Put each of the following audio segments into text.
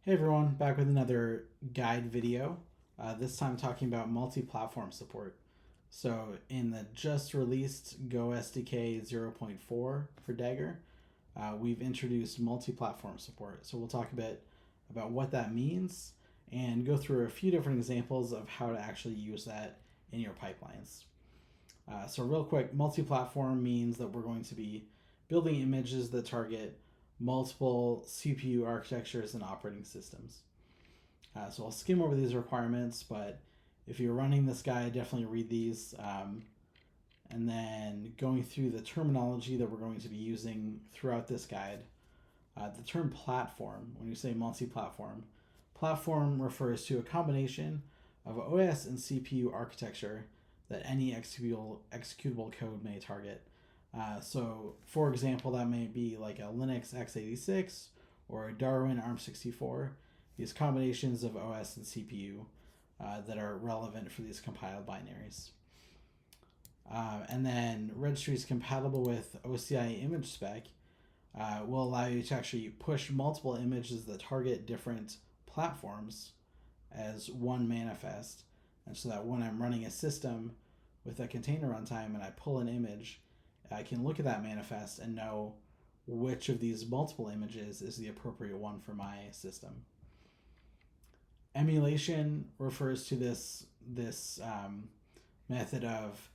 Hey everyone, back with another guide video. This time talking about multi-platform support. So in the just released Go SDK 0.4 for Dagger, we've introduced multi-platform support. So we'll talk a bit about what that means and go through a few different examples of how to actually use that in your pipelines. So real quick, multi-platform means that we're going to be building images that target multiple CPU architectures and operating systems. So I'll skim over these requirements, but if you're running this guide, definitely read these. And then going through the terminology that we're going to be using throughout this guide. The term platform, when you say multi-platform, platform refers to a combination of OS and CPU architecture that any executable code may target. So, for example, that may be like a Linux x86 or a Darwin ARM64. These combinations of OS and CPU that are relevant for these compiled binaries. And then registries compatible with OCI image spec will allow you to actually push multiple images that target different platforms as one manifest. And so that when I'm running a system with a container runtime and I pull an image, I can look at that manifest and know which of these multiple images is the appropriate one for my system. Emulation refers to this method of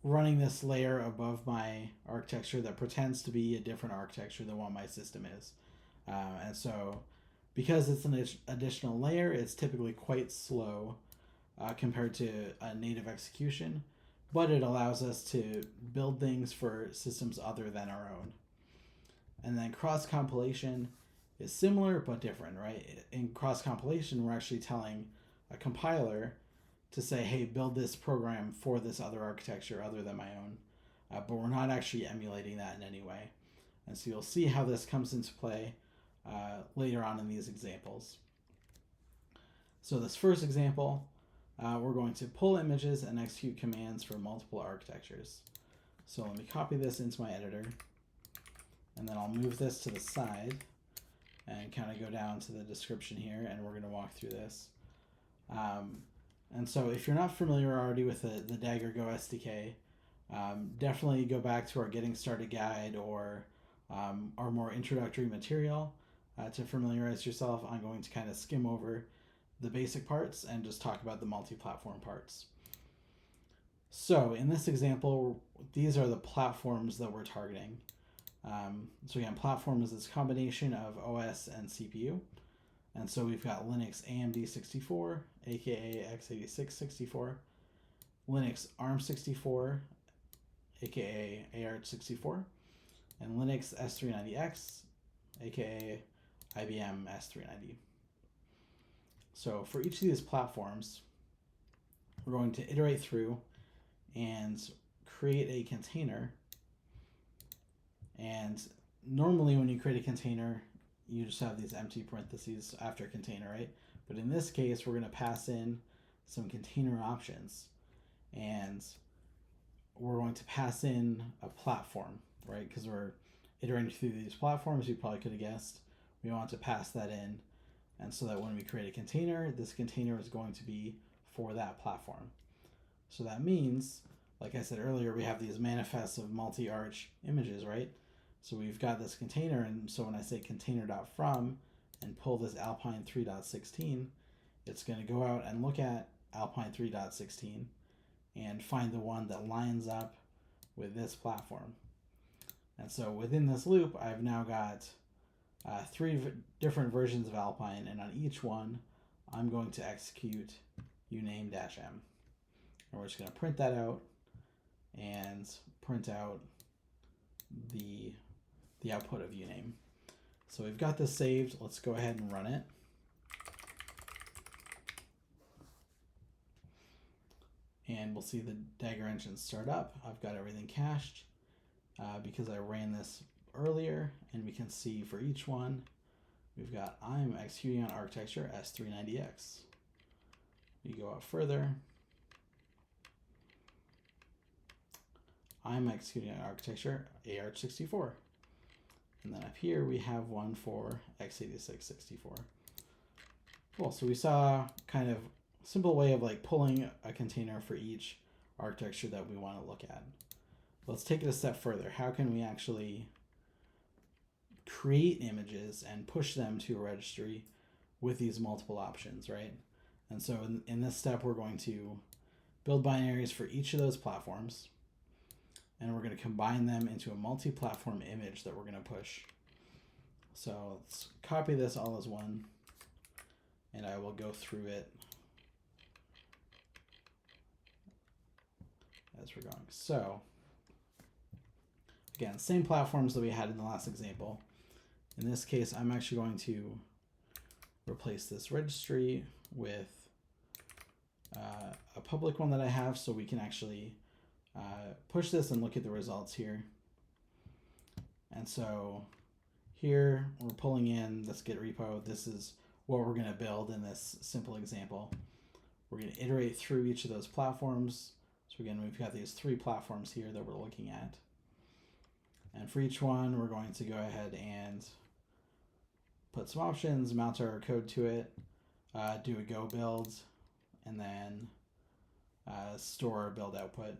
running this layer above my architecture that pretends to be a different architecture than what my system is. And so because it's an additional layer, it's typically quite slow compared to a native execution, but it allows us to build things for systems other than our own. And then cross-compilation is similar but different, right? In cross-compilation, we're actually telling a compiler to say, hey, build this program for this other architecture other than my own, but we're not actually emulating that in any way. And so you'll see how this comes into play later on in these examples. So this first example, we're going to pull images and execute commands for multiple architectures. So let me copy this into my editor, and then I'll move this to the side and kind of go down to the description here, and we're going to walk through this. And so if you're not familiar already with the Dagger Go SDK, definitely go back to our Getting Started guide or our more introductory material to familiarize yourself. I'm going to kind of skim over the basic parts and just talk about the multi-platform parts. So in this example, these are the platforms that we're targeting. So again, platform is this combination of OS and CPU. And so we've got Linux AMD 64, aka x86 64, Linux ARM 64, aka ARch64, and Linux S390X, aka IBM S390. So for each of these platforms, we're going to iterate through and create a container. And normally when you create a container, you just have these empty parentheses after container, right? But in this case, we're going to pass in some container options. And we're going to pass in a platform, right? Because we're iterating through these platforms, you probably could have guessed. We want to pass that in. And so that when we create a container, this container is going to be for that platform. So that means, like I said earlier, we have these manifests of multi-arch images, right? So we've got this container, and so when I say container.from and pull this Alpine 3.16, it's going to go out and look at Alpine 3.16 and find the one that lines up with this platform. And so within this loop, I've now got 3 different versions of Alpine, and on each one, I'm going to execute uname-m. And we're just going to print that out and print out the output of uname. So we've got this saved. Let's go ahead and run it. And we'll see the Dagger engine start up. I've got everything cached because I ran this earlier, and we can see for each one, we've got I'm executing on architecture S390X. We go out further. I'm executing on architecture ARch64. And then up here we have one for x86-64. Cool, so we saw kind of simple way of like pulling a container for each architecture that we want to look at. Let's take it a step further. How can we actually create images and push them to a registry with these multiple options, right? And so in this step, we're going to build binaries for each of those platforms, and we're going to combine them into a multi-platform image that we're going to push. So let's copy this all as one, and I will go through it as we're going. So again, same platforms that we had in the last example. In this case, I'm actually going to replace this registry with a public one that I have, so we can actually push this and look at the results here. And so here we're pulling in this Git repo. This is what we're going to build in this simple example. We're going to iterate through each of those platforms. So again, we've got these 3 platforms here that we're looking at. And for each one, we're going to go ahead and put some options, mount our code to it, do a go build, and then store our build output.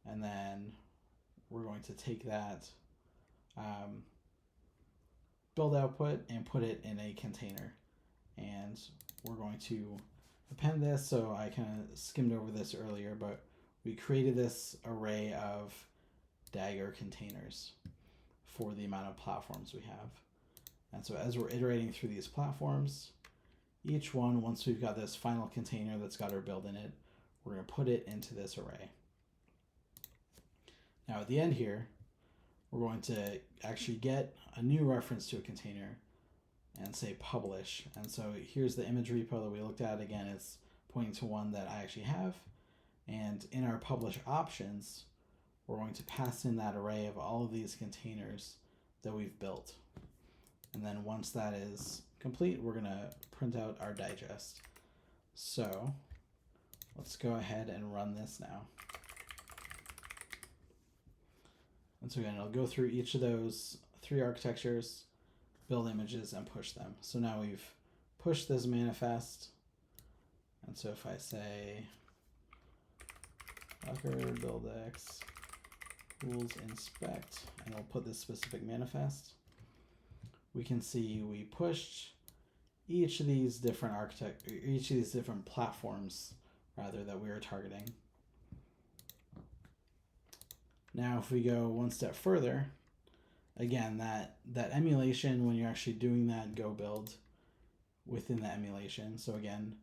And then we're going to take that build output and put it in a container. And we're going to append this. So I kind of skimmed over this earlier, but we created this array of Dagger containers for the amount of platforms we have. And so as we're iterating through these platforms, each one, once we've got this final container that's got our build in it, we're going to put it into this array. Now at the end here, we're going to actually get a new reference to a container and say publish. And so here's the image repo that we looked at. Again, it's pointing to one that I actually have. And in our publish options, we're going to pass in that array of all of these containers that we've built. And then once that is complete, we're going to print out our digest. So let's go ahead and run this now. And so again, it'll go through each of those 3 architectures, build images, and push them. So now we've pushed this manifest. And so if I say Docker build x rules inspect, and we'll put this specific manifest, we can see we pushed each of these different platforms rather that we were targeting. Now if we go one step further, again, that emulation, when you're actually doing that go build within the emulation, so again,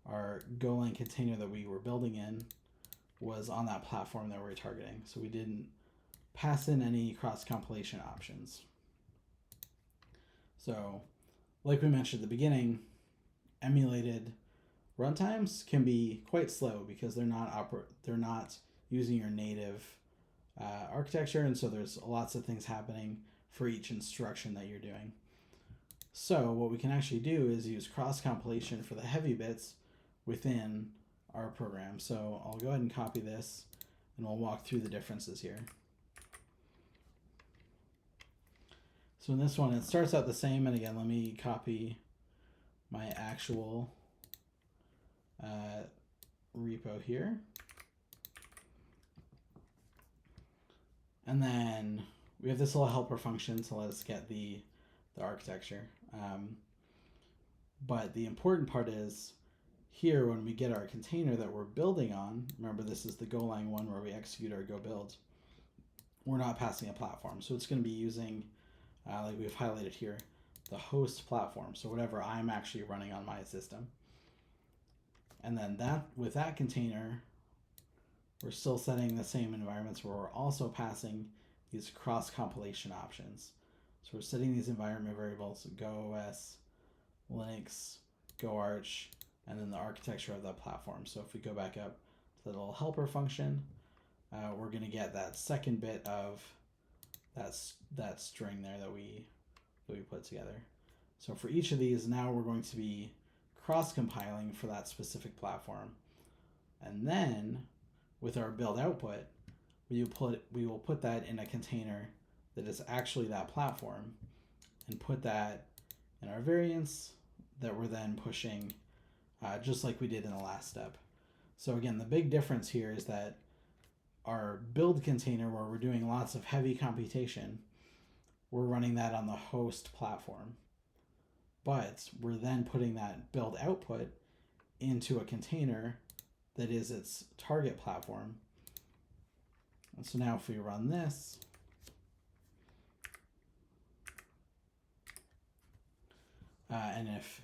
our Golang container that we were building in was on that platform that we were targeting. So we didn't pass in any cross-compilation options. So like we mentioned at the beginning, emulated runtimes can be quite slow because they're not using your native architecture, and so there's lots of things happening for each instruction that you're doing. So what we can actually do is use cross-compilation for the heavy bits within our program. So I'll go ahead and copy this, and we'll walk through the differences here. So in this one, it starts out the same, and again, let me copy my actual repo here. And then we have this little helper function to let us get the architecture. But the important part is here when we get our container that we're building on, remember this is the Golang one where we execute our go build, we're not passing a platform. So it's going to be using, like we've highlighted here, the host platform. So whatever I'm actually running on my system. And then with that container, we're still setting the same environments where we're also passing these cross-compilation options. So we're setting these environment variables, Go OS, Linux, Go Arch, and then the architecture of that platform. So if we go back up to the little helper function, we're going to get that second bit of that string there that we put together. So for each of these, now we're going to be cross-compiling for that specific platform. And then with our build output, we will put that in a container that is actually that platform. and put that in our variants that we're then pushing just like we did in the last step. So again, the big difference here is that our build container, where we're doing lots of heavy computation, we're running that on the host platform. But we're then putting that build output into a container that is its target platform. And so now if we run this, and if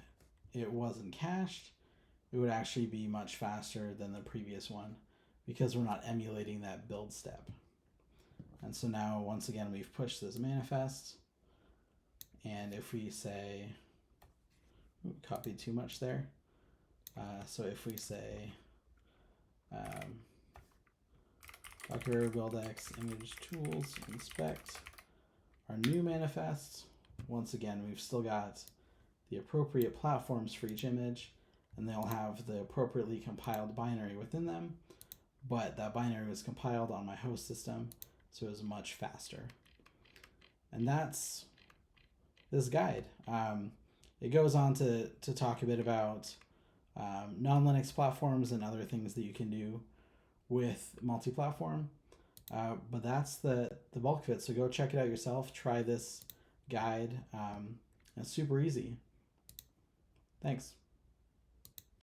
it wasn't cached, it would actually be much faster than the previous one because we're not emulating that build step. And so now, once again, we've pushed this manifest. And if we say, copied too much there. So if we say Docker buildx image tools inspect our new manifest, once again, we've still got the appropriate platforms for each image, and they'll have the appropriately compiled binary within them, but that binary was compiled on my host system, so it was much faster. And that's this guide. It goes on to talk a bit about non-Linux platforms and other things that you can do with multi-platform. But that's the bulk of it. So go check it out yourself. Try this guide. It's super easy. Thanks.